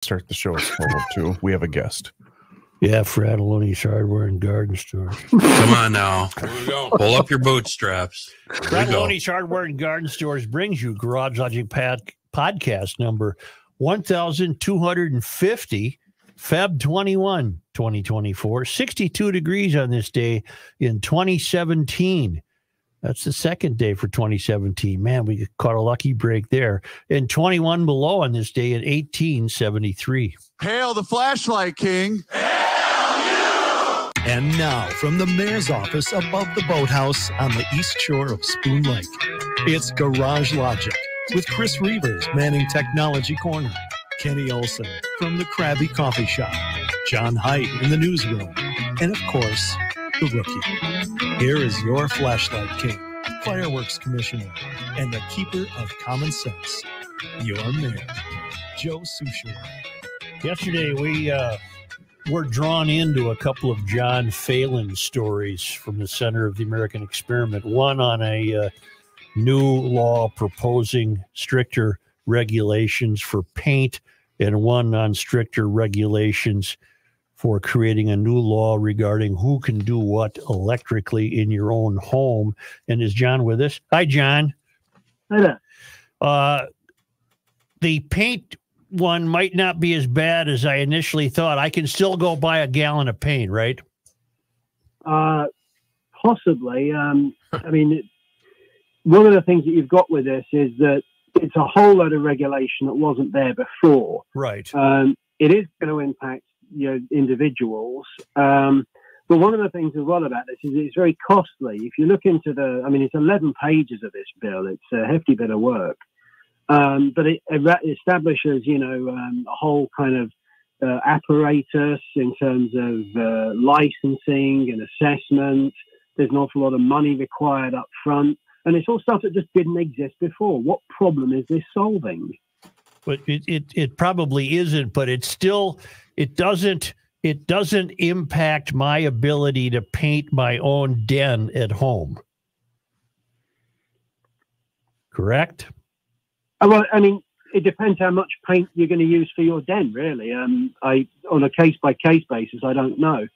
Start the show slow too. We have a guest. Yeah, Fratelloni's Hardware and Garden Stores. Come on now. Here we go. Pull up your bootstraps. Fratelloni's Hardware and Garden Stores brings you Garage Logic podcast number 1250, Feb 21, 2024. 62 degrees on this day in 2017. That's the second day for 2017. Man, we caught a lucky break there. And 21 below on this day in 1873. Hail the flashlight king. And now, from the mayor's office above the boathouse on the east shore of Spoon Lake, it's Garage Logic with Chris Reavers manning Technology Corner, Kenny Olson from the Krabby Coffee Shop, John Haidt in the newsroom, and of course, the Rookie. Here is your flashlight king, fireworks commissioner, and the keeper of common sense, your mayor, Joe Souchere. Yesterday, we were drawn into a couple of John Phelan stories from the Center of the American Experiment, one on a new law proposing stricter regulations for paint, and one on stricter regulations for creating a new law regarding who can do what electrically in your own home. And is John with us? Hi, John. Hi there. The paint one might not be as bad as I initially thought. I can still go buy a gallon of paint, right? Possibly. I mean, one of the things that you've got with this is that it's a whole load of regulation that wasn't there before. Right. It is going to impact individuals. But one of the things as well about this is it's very costly. If you look into it's 11 pages of this bill. It's a hefty bit of work. But it establishes, a whole kind of apparatus in terms of licensing and assessment. There's an awful lot of money required up front. And it's all stuff that just didn't exist before. What problem is this solving? But it probably isn't, but it doesn't impact my ability to paint my own den at home. Correct? Well, I mean, it depends how much paint you're going to use for your den, really. On a case-by-case basis, I don't know.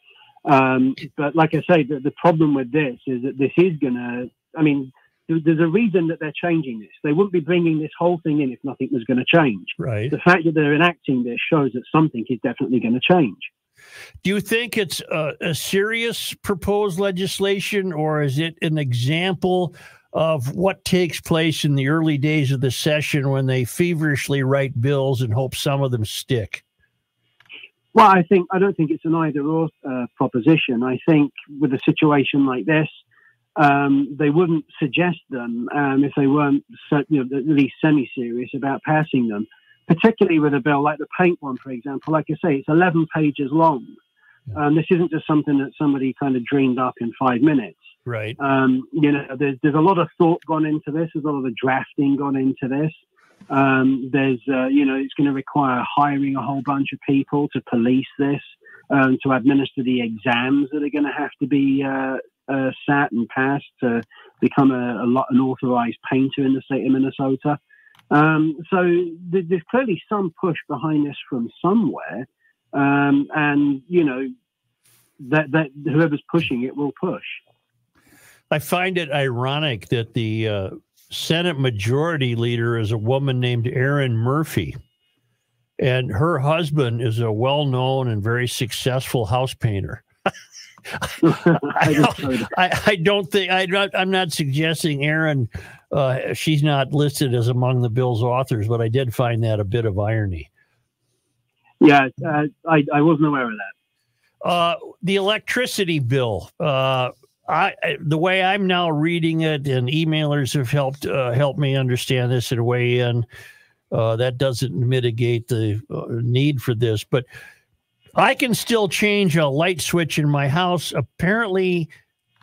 But like I say, the problem with this is that this is going to, there's a reason that they're changing this. They wouldn't be bringing this whole thing in if nothing was going to change. Right. The fact that they're enacting this shows that something is definitely going to change. Do you think it's a serious proposed legislation, or is it an example of what takes place in the early days of the session when they feverishly write bills and hope some of them stick? Well, I don't think it's an either-or proposition. I think with a situation like this, they wouldn't suggest them if they weren't at least semi-serious about passing them, particularly with a bill like the paint one, for example. Like I say, it's 11 pages long. This isn't just something that somebody kind of dreamed up in 5 minutes. Right. There's a lot of thought gone into this. There's a lot of drafting gone into this. It's going to require hiring a whole bunch of people to police this, to administer the exams that are going to have to be sat and passed to become an authorized painter in the state of Minnesota. So there's clearly some push behind this from somewhere, and that whoever's pushing it will push. I find it ironic that the Senate Majority Leader is a woman named Erin Murphy, and her husband is a well-known and very successful house painter. I'm not suggesting Erin, she's not listed as among the bill's authors, but I did find that a bit of irony. Yeah, I wasn't aware of that. The electricity bill, the way I'm now reading it, and emailers have helped me understand this and weigh in. That doesn't mitigate the need for this, but I can still change a light switch in my house. Apparently,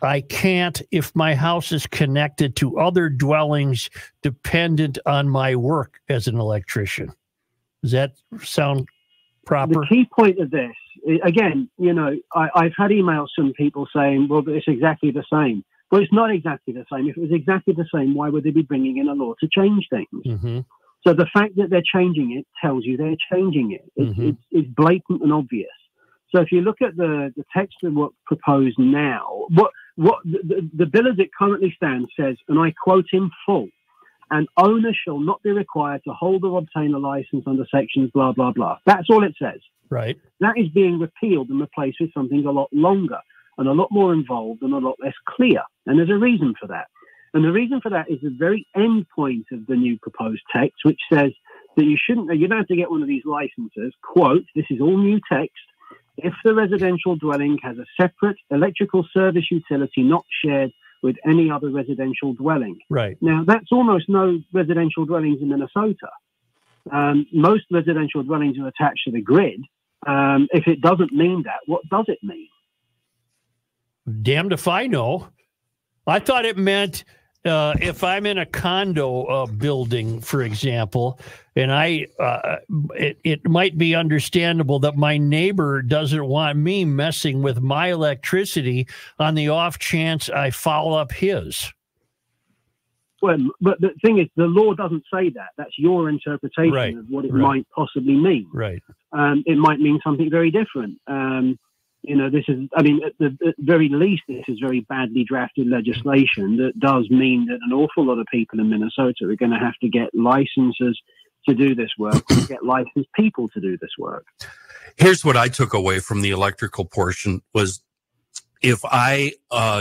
I can't if my house is connected to other dwellings dependent on my work as an electrician. Does that sound proper? The key point of this, again, I've had emails from people saying, well, it's exactly the same. Well, it's not exactly the same. If it was exactly the same, why would they be bringing in a law to change things? Mm-hmm. So the fact that they're changing it tells you they're changing it. It's blatant and obvious. So if you look at the text of what's proposed now, what the bill as it currently stands says, and I quote in full, "An owner shall not be required to hold or obtain a license under sections blah, blah, blah." That's all it says. Right. That is being repealed and replaced with something a lot longer and a lot more involved and a lot less clear. And there's a reason for that. And the reason for that is the very end point of the new proposed text, which says that you don't have to get one of these licenses, quote, this is all new text, if the residential dwelling has a separate electrical service utility not shared with any other residential dwelling. Right. Now, that's almost no residential dwellings in Minnesota. Most residential dwellings are attached to the grid. If it doesn't mean that, what does it mean? Damned if I know. I thought it meant if I'm in a condo building, for example, and it might be understandable that my neighbor doesn't want me messing with my electricity on the off chance I foul up his. Well, but the thing is, the law doesn't say that. That's your interpretation of what it might possibly mean. Right. It might mean something very different. This is, at the very least, this is very badly drafted legislation that does mean that an awful lot of people in Minnesota are going to have to get licenses to do this work, or get licensed people to do this work. Here's what I took away from the electrical portion was, if I,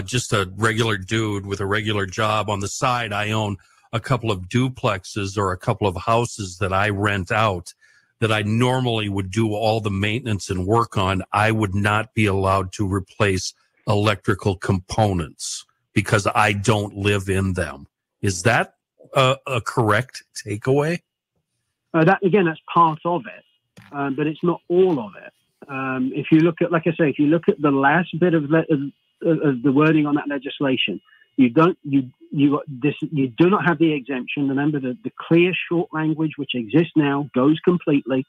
just a regular dude with a regular job on the side, I own a couple of duplexes or a couple of houses that I rent out that I normally would do all the maintenance and work on, I would not be allowed to replace electrical components because I don't live in them. Is that a correct takeaway? That's part of it, but it's not all of it. If you look at, like I say, if you look at the last bit of the wording on that legislation, you do not have the exemption. Remember, the clear short language which exists now goes completely,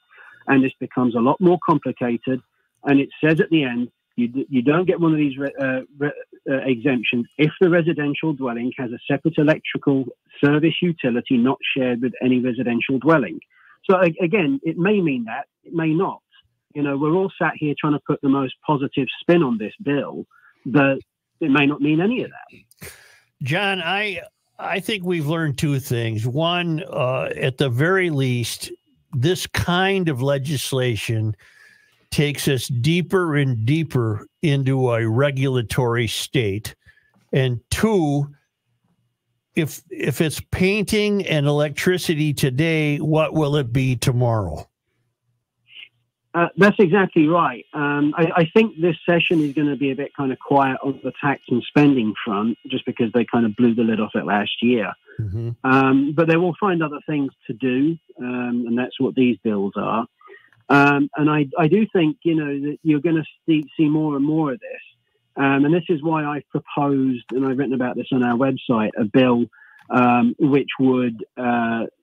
and this becomes a lot more complicated. And it says at the end, you don't get one of these exemptions if the residential dwelling has a separate electrical service utility not shared with any residential dwelling. So again, it may mean that, it may not. We're all sat here trying to put the most positive spin on this bill, but it may not mean any of that. John, I think we've learned two things. One, at the very least, this kind of legislation takes us deeper and deeper into a regulatory state. And two, if it's painting and electricity today, what will it be tomorrow? That's exactly right. I think this session is going to be a bit kind of quiet on the tax and spending front, just because they kind of blew the lid off it last year. Mm-hmm. But they will find other things to do, and that's what these bills are. And I do think, that you're going to see more and more of this. And this is why I've proposed, and I've written about this on our website, a bill which would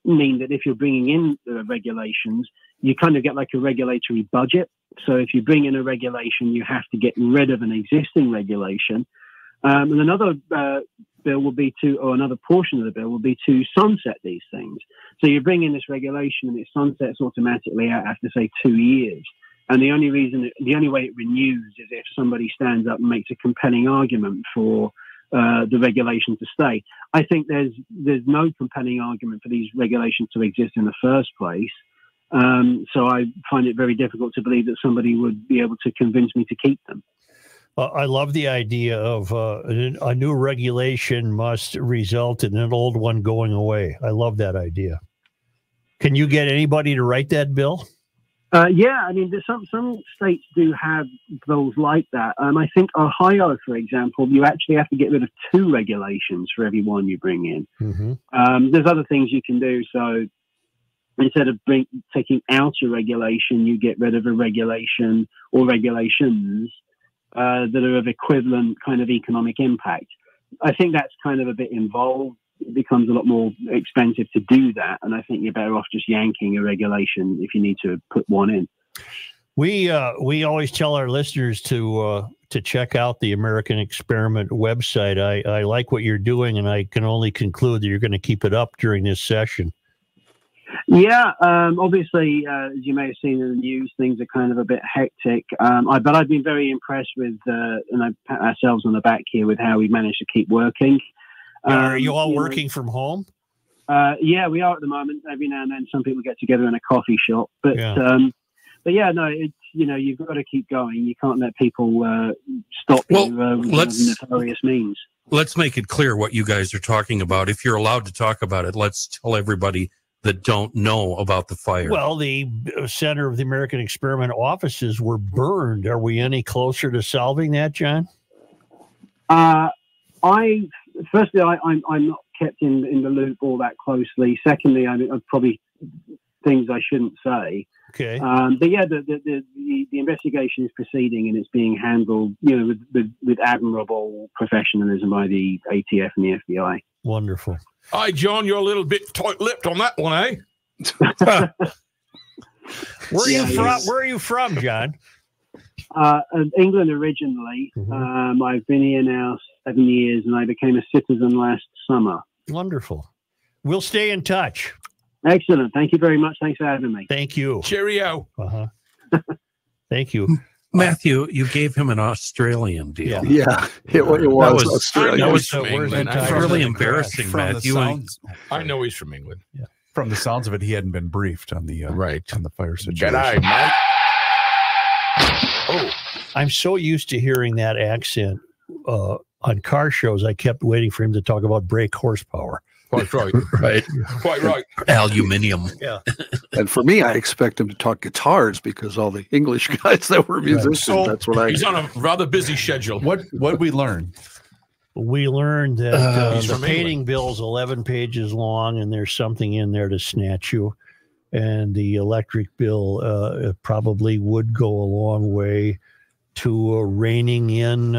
mean that if you're bringing in the regulations, you kind of get like a regulatory budget. So if you bring in a regulation, you have to get rid of an existing regulation. And another bill will be or another portion of the bill will be to sunset these things. So you bring in this regulation and it sunsets automatically out after, say, 2 years. And the only way it renews is if somebody stands up and makes a compelling argument for the regulation to stay. I think there's no compelling argument for these regulations to exist in the first place. So I find it very difficult to believe that somebody would be able to convince me to keep them. I love the idea of a new regulation must result in an old one going away. I love that idea. Can you get anybody to write that bill? Yeah, some states do have bills like that. I think Ohio, for example, you actually have to get rid of 2 regulations for every one you bring in. Mm-hmm. There's other things you can do. So instead of taking out a regulation, you get rid of a regulation or regulations that are of equivalent kind of economic impact. I think that's kind of a bit involved. It becomes a lot more expensive to do that, and I think you're better off just yanking a regulation if you need to put one in. We always tell our listeners to check out the American Experiment website. I like what you're doing, and I can only conclude that you're going to keep it up during this session. Yeah, obviously, as you may have seen in the news, things are kind of a bit hectic. But I've been very impressed with, and I pat ourselves on the back here with how we managed to keep working. Are you all working from home? Yeah, we are at the moment. Every now and then, some people get together in a coffee shop. But yeah, no, it's, you've got to keep going. You can't let people stop you with nefarious means. Let's make it clear what you guys are talking about. If you're allowed to talk about it, let's tell everybody that don't know about the fire. Well, the Center of the American Experiment offices were burned. Are we any closer to solving that, John? I'm not kept in the loop all that closely. Secondly, I'm probably things I shouldn't say. Okay. But yeah, the investigation is proceeding and it's being handled, with admirable professionalism by the ATF and the FBI. Wonderful. Hi, John, you're a little bit tight-lipped on that one, eh? Where are you from, John? England originally. Mm-hmm. I've been here now 7 years, and I became a citizen last summer. Wonderful. We'll stay in touch. Excellent. Thank you very much. Thanks for having me. Thank you. Cheerio. Thank you. Matthew, you gave him an Australian deal. Yeah, it was Australian. That was really embarrassing, Matthew. I know he's from England. Yeah. From the sounds of it, he hadn't been briefed on the on the fire situation. G'day, mate. Oh, I'm so used to hearing that accent on car shows. I kept waiting for him to talk about brake horsepower. Quite right. Right. Quite right. Aluminium. Yeah. And for me, I expect him to talk guitars because all the English guys that were musicians, that's what I... He's on a rather busy schedule. What did we learn? We learned that the painting bill is 11 pages long and there's something in there to snatch you. And the electric bill probably would go a long way to reining in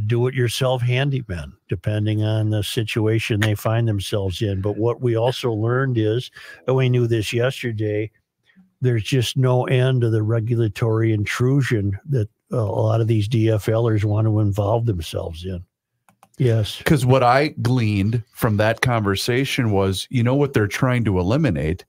do-it-yourself handymen, depending on the situation they find themselves in. But what we also learned is, and we knew this yesterday, there's just no end to the regulatory intrusion that a lot of these DFLers want to involve themselves in. Yes. Because what I gleaned from that conversation was, what they're trying to eliminate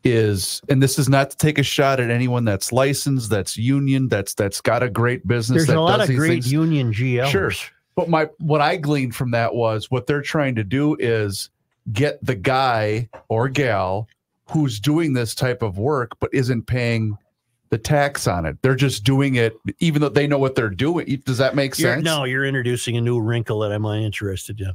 is, and this is not to take a shot at anyone that's licensed, that's union, that's got a great business. There's that a lot does of great things. union GLs. Sure. But what I gleaned from that was what they're trying to do is get the guy or gal who's doing this type of work but isn't paying the tax on it. They're just doing it even though they know what they're doing. Does that make sense? No, you're introducing a new wrinkle that I'm uninterested in.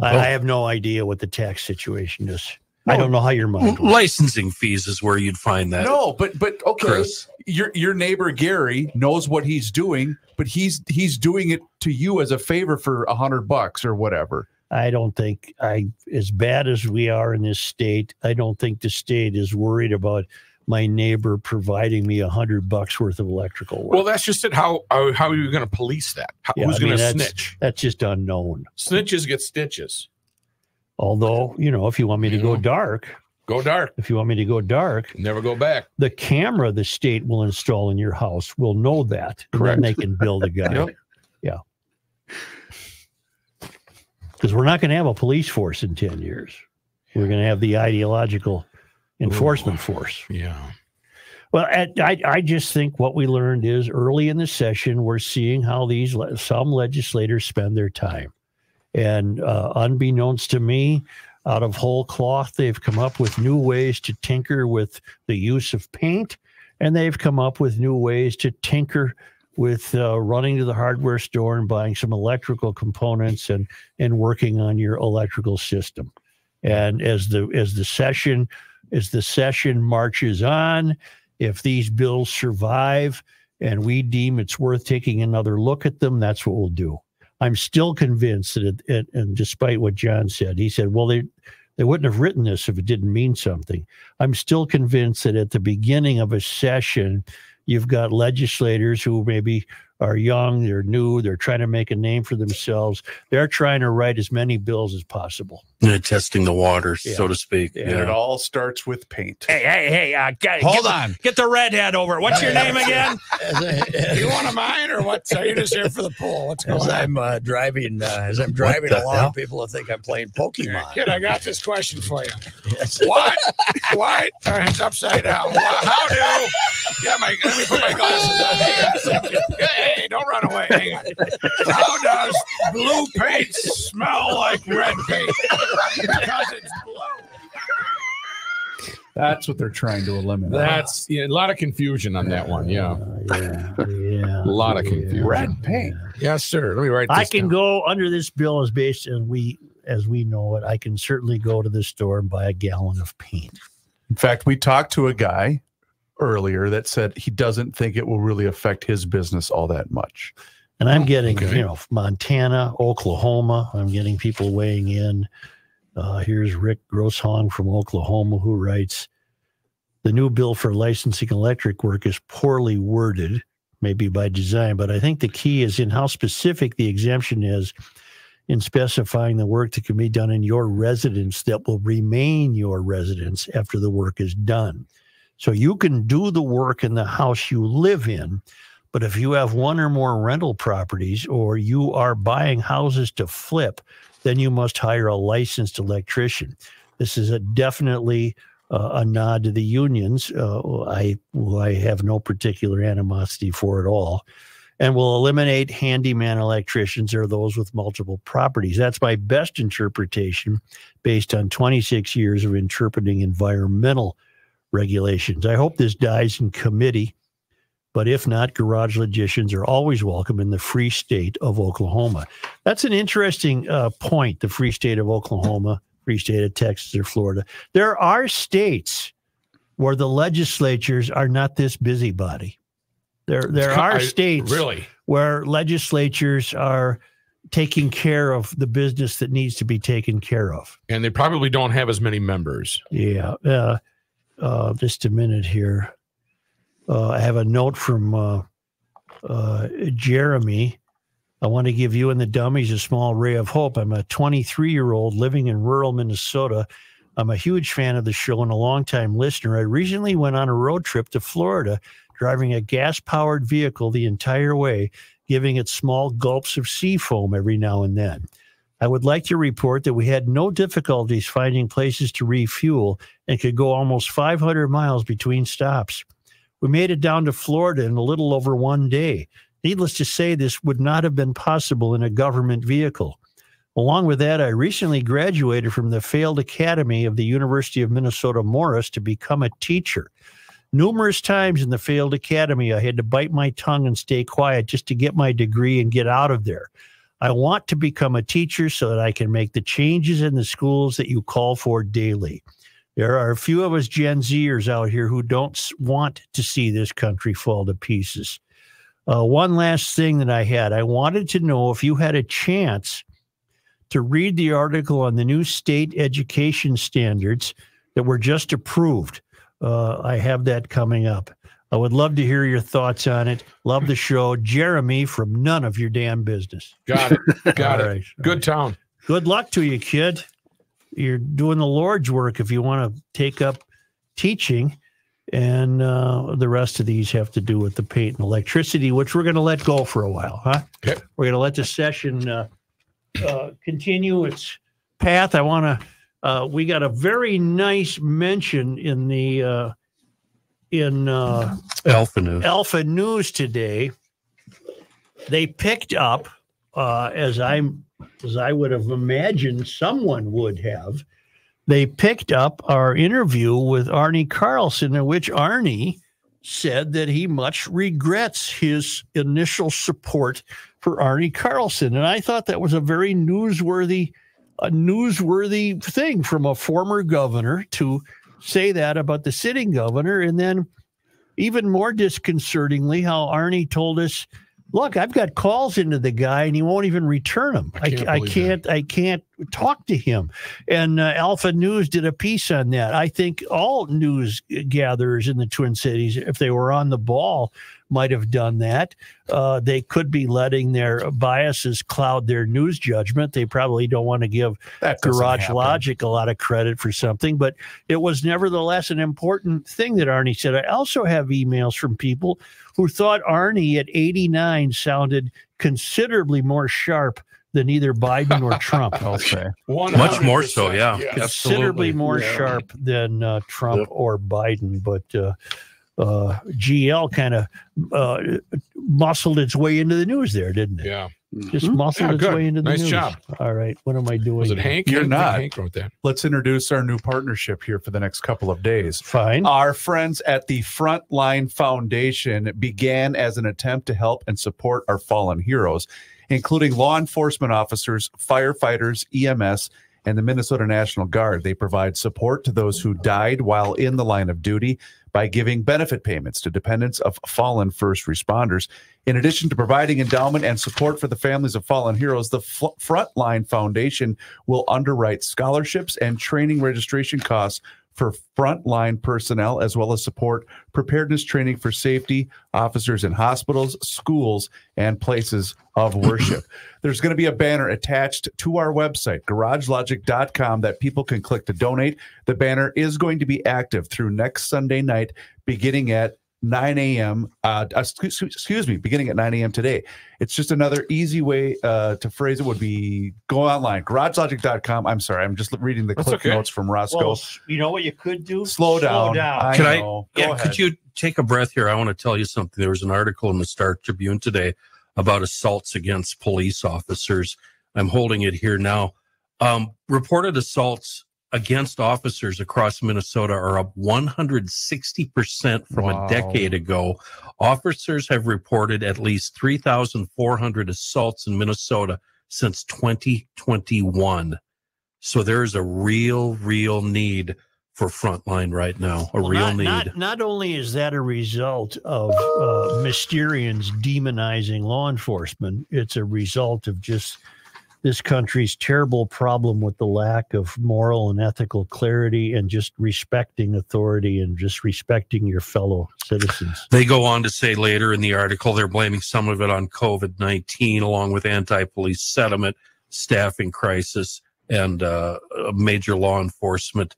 I have no idea what the tax situation is. I don't know how your mind works. Licensing fees is where you'd find that. No, but okay. Chris. Your neighbor Gary knows what he's doing, but he's doing it to you as a favor for $100 or whatever. I don't think as bad as we are in this state, I don't think the state is worried about my neighbor providing me $100 worth of electrical work. Well, that's just it. How are you going to police that? Who's going to snitch? That's just unknown. Snitches get stitches. Although, if you want me to go dark. Go dark. If you want me to go dark. Never go back. The camera the state will install in your house will know that. Correct. And then they can build a guy. Yep. Yeah. Because we're not going to have a police force in 10 years. We're going to have the ideological enforcement force. Yeah. Well, I just think what we learned is early in the session, we're seeing how some legislators spend their time. And unbeknownst to me, out of whole cloth, they've come up with new ways to tinker with the use of paint, and they've come up with new ways to tinker with running to the hardware store and buying some electrical components and working on your electrical system. And as the session marches on, if these bills survive and we deem it's worth taking another look at them, that's what we'll do. I'm still convinced that and despite what John said, he said, well, they wouldn't have written this if it didn't mean something. I'm still convinced that at the beginning of a session, you've got legislators who maybe are young, they're new, they're trying to make a name for themselves. They're trying to write as many bills as possible. Testing the waters, so to speak. And it all starts with paint. Hey, hold on. Get the redhead over. What's your name again? You one of mine or what? So you're just here for the pool. What's going on? I'm driving along, people will think I'm playing Pokemon. Kid, I got this question for you. Yes. What turns upside down? How do? Yeah, let me put my glasses on. Hey, don't run away. Hang on. How does blue paint smell like red paint? Because it's blue. That's what they're trying to eliminate. That's a lot of confusion on that one. Yeah. A lot of confusion. Red paint. Yes, sir. Let me write this I can down. go under this bill as based as we know it. I can certainly go to the store and buy a gallon of paint. In fact, we talked to a guy earlier that said he doesn't think it will really affect his business all that much. And I'm getting, Montana, Oklahoma. I'm getting people weighing in. Here's Rick Grosshong from Oklahoma who writes, the new bill for licensing electric work is poorly worded, maybe by design, but I think the key is in how specific the exemption is in specifying the work that can be done in your residence that will remain your residence after the work is done. So you can do the work in the house you live in, but if you have one or more rental properties or you are buying houses to flip, then you must hire a licensed electrician. This is definitely a nod to the unions. I have no particular animosity for it all, and will eliminate handyman electricians or those with multiple properties. That's my best interpretation based on 26 years of interpreting environmental regulations. I hope this dies in committee, but if not, garage logicians are always welcome in the free state of Oklahoma. That's an interesting point, the free state of Oklahoma, free state of Texas or Florida. There are states where the legislatures are not this busybody. There are states where legislatures are taking care of the business that needs to be taken care of. And they probably don't have as many members. Yeah. Just a minute here. I have a note from Jeremy. I want to give you and the dummies a small ray of hope. I'm a 23-year-old living in rural Minnesota. I'm a huge fan of the show and a longtime listener. I recently went on a road trip to Florida, driving a gas-powered vehicle the entire way, giving it small gulps of sea foam every now and then. I would like to report that we had no difficulties finding places to refuel and could go almost 500 miles between stops. We made it down to Florida in a little over 1 day. Needless to say, this would not have been possible in a government vehicle. Along with that, I recently graduated from the failed academy of the University of Minnesota Morris to become a teacher. Numerous times in the failed academy, I had to bite my tongue and stay quiet just to get my degree and get out of there. I want to become a teacher so that I can make the changes in the schools that you call for daily. There are a few of us Gen Zers out here who don't want to see this country fall to pieces. One last thing that I wanted to know if you had a chance to read the article on the new state education standards that were just approved. I have that coming up. I would love to hear your thoughts on it. Love the show. Jeremy from None of Your Damn Business. Got it. Got it. Right. Good town. Good luck to you, kid. You're doing the Lord's work if you want to take up teaching. And the rest of these have to do with the paint and electricity, which we're going to let go for a while, huh? Okay. We're going to let the session continue its path. I want to, we got a very nice mention in the, Alpha News today. They picked up, as I would have imagined someone would have, they picked up our interview with Arnie Carlson, in which Arnie said that he much regrets his initial support for Arnie Carlson. And I thought that was a very newsworthy thing from a former governor to say that about the sitting governor. And then even more disconcertingly, how Arnie told us, look, I've got calls into the guy and he won't even return them. I can't talk to him. And Alpha News did a piece on that. I think all news gatherers in the Twin Cities, if they were on the ball, might have done that. They could be letting their biases cloud their news judgment. They probably don't want to give Garage Logic a lot of credit for something, but it was nevertheless an important thing that Arnie said. I also have emails from people who thought Arnie at 89 sounded considerably more sharp than either Biden or Trump. Okay. Much more so, yeah. Considerably more sharp than Trump or Biden, but GL kind of muscled its way into the news there, didn't it? Yeah. Just muscled its way into the news. Nice job. All right. What am I doing? Was it Hank? You're not. Hank wrote that. Let's introduce our new partnership here for the next couple of days. Fine. Our friends at the Frontline Foundation began as an attempt to help and support our fallen heroes, including law enforcement officers, firefighters, EMS, and the Minnesota National Guard. They provide support to those who died while in the line of duty by giving benefit payments to dependents of fallen first responders. In addition to providing endowment and support for the families of fallen heroes, the Frontline Foundation will underwrite scholarships and training registration costs for frontline personnel, as well as support preparedness training for safety officers in hospitals, schools, and places of worship. There's going to be a banner attached to our website, garagelogic.com, that people can click to donate. The banner is going to be active through next Sunday night, beginning at 9 a.m. Beginning at 9 a.m. today. It's just another easy way to phrase it would be go online, garagelogic.com. I'm sorry, I'm just reading the clip notes from Roscoe. Well, you know what you could do? Slow down. Could you take a breath here? I want to tell you something. There was an article in the Star Tribune today about assaults against police officers. I'm holding it here now. Reported assaults against officers across Minnesota are up 160% from a decade ago. Officers have reported at least 3,400 assaults in Minnesota since 2021. So there's a real need for Frontline right now, real need. Not only is that a result of Mysterians demonizing law enforcement, it's a result of just this country's terrible problem with the lack of moral and ethical clarity and just respecting authority and just respecting your fellow citizens. They go on to say later in the article, they're blaming some of it on COVID-19, along with anti-police sentiment, staffing crisis, and major law enforcement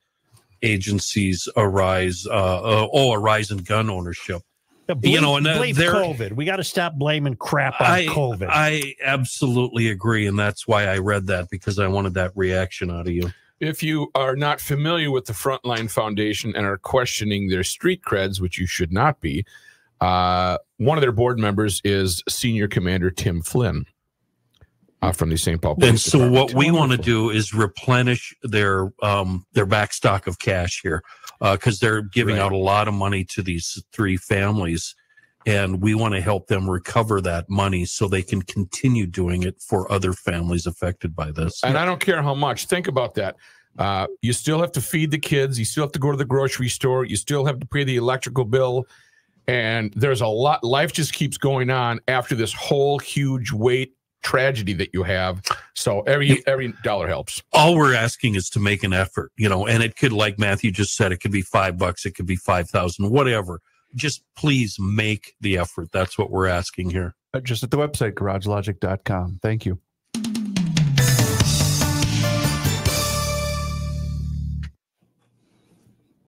agencies a rise in gun ownership. Blame COVID. We got to stop blaming crap on COVID. I absolutely agree, and that's why I read that, because I wanted that reaction out of you. If you are not familiar with the Frontline Foundation and are questioning their street creds, which you should not be, one of their board members is Senior Commander Tim Phelan from the St. Paul Police And so Department. what we want to do is replenish their backstock of cash here, because they're giving out a lot of money to these three families, and we want to help them recover that money so they can continue doing it for other families affected by this. And I don't care how much. Think about that. You still have to feed the kids. You still have to go to the grocery store. You still have to pay the electrical bill. And there's a lot. Life just keeps going on after this whole huge weight tragedy that you have. So every dollar helps. All we're asking is to make an effort, and it could, like Matthew just said, it could be $5, it could be 5,000, whatever. Just please make the effort. That's what we're asking here. Just at the website, garagelogic.com. Thank you.